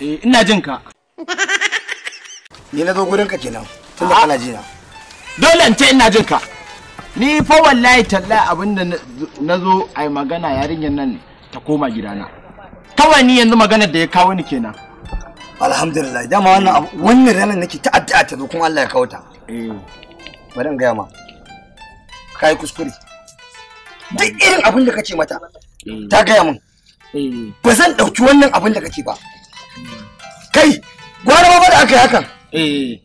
ina jin ka. Ni na zo gurin ka kenan tunda kana jina. Dole in ce ina jin ka. Ni fa wallahi tallahi abinda na zo ai magana yarinyar nan ta koma gidana. Kawai ni yanzu maganar da ya kawo ni kenan. Alhamdulillah dama wannan ranar nake ta addu'a ta zo kuma Allah ya kawo ta. Bari in gaya ma. Kai kuskure. Duk irin abin da kace mata ta gaya min. Ba zan dauki wannan abin da kake ba. Kai gwara ba da aka yi hakan.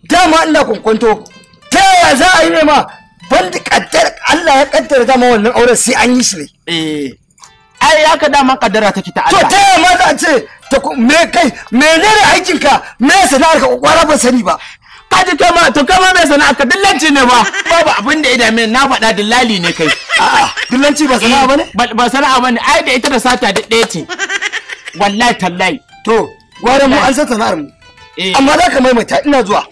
Dama ina kwankwanto ta yaya za a yi ne ma banda kaddar Allah ya kaddara dama wannan auren sai an yi shi ne. Ai haka dama kaddara take ta Allah. To ta yaya ma za a ce me kai menene aikinka me sana'ar ka kwara ba sani ba. Kaji kama to kama mai sana'a ka dillanci ne ba babu abin da ya dame na faɗa dillali ne kai. A'a dillanci ba sana'a bane? Ba sana'a bane ai da ita da sata da ɗaya ce. Wallahi tallahi. To gwara mu an san sana'ar mu. Amma za ka maimaita ina zuwa.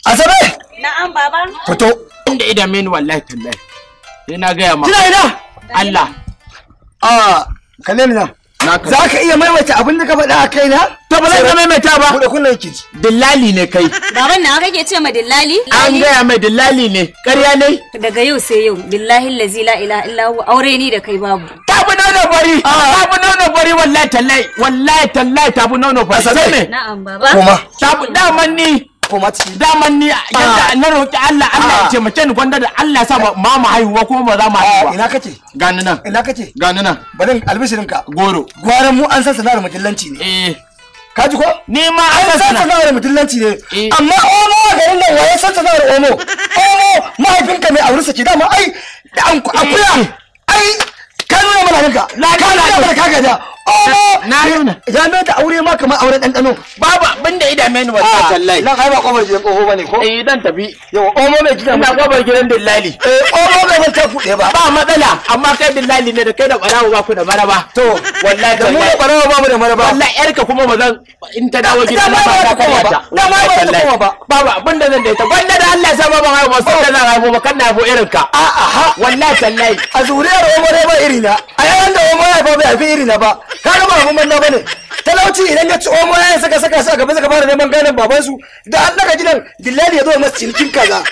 Asabe! Na'am baba. Fito. Inda ida meni wallahi tallahi. Sai na gaya ma. Kina ina? Allah. Kalle ni na. Za ka iya maimaita abin da ka faɗa a kaina? To ba zan maimaita ba. Kuɗa kunnan ki. Dillali ne kai. Baban na kake ce ma dillali? An gaya mai dillali ne. Ƙarya ne? Daga yau sai yau billahi allazi la ilaha illa hu aure ni da kai babu. Tafi nono bari. Tafi nono bari wallahi tallahi. Wallahi tallahi tafi nono bari. Sai me? Na'am baba. Koma. Tafi daman ni. Koma ciki. Daman ni yadda na roƙi Allah Allah ya ce mace ni gwanda da Allah ya sa ma mu haihuwa kuma ba za mu haihuwa. Ina kace? Gani nan. Ina kace? Gani nan. Bari albishirinka. Goro. Gwaran mu an san sana'ar mutillanci ne. Ka ji ko? Ni ma an san sana'ar mutillanci ne. Amma omo a garin nan waye san sana'ar omo? Omo mahaifinka mai aure saki dama ai da an akuya. Ai ka nuna mana ranka. Ka nuna mana ka gaja. Omo na nuna. Ya mai da aure ma kamar auren ɗanɗano. Babu abin da ida meni wallahi tallahi. Nan ai ba kofar gidan tsoho bane ko? Dan tafi. Yau omo mai gidan. Ina kofar gidan dillali. Omo bai ban ta kuɗe ba. Ba matsala amma kai dillali ne da kai da ɓarawo ba ku da maraba. To wallahi da mu da ɓarawo ba mu da maraba. Wallahi yarka kuma ba zan in ta dawo gidan ba ta koma ba. Da ma ba ta koma ba. Babu abin da zan da ita. Gwanda da Allah ya sa ba ban haihu ba sai da zan haihu ba kan na haihu irin ka. A'a wallahi tallahi. A zuriyar omo dai ba irina. A yayin da omo ya fa bai haifi irina ba. Ka ga ba mun banda bane. Talauci idan ya ci omo ya saka su a gaba suka fara neman ganin babansu da an daga gidan dillali ya zo masa cinikin kaza.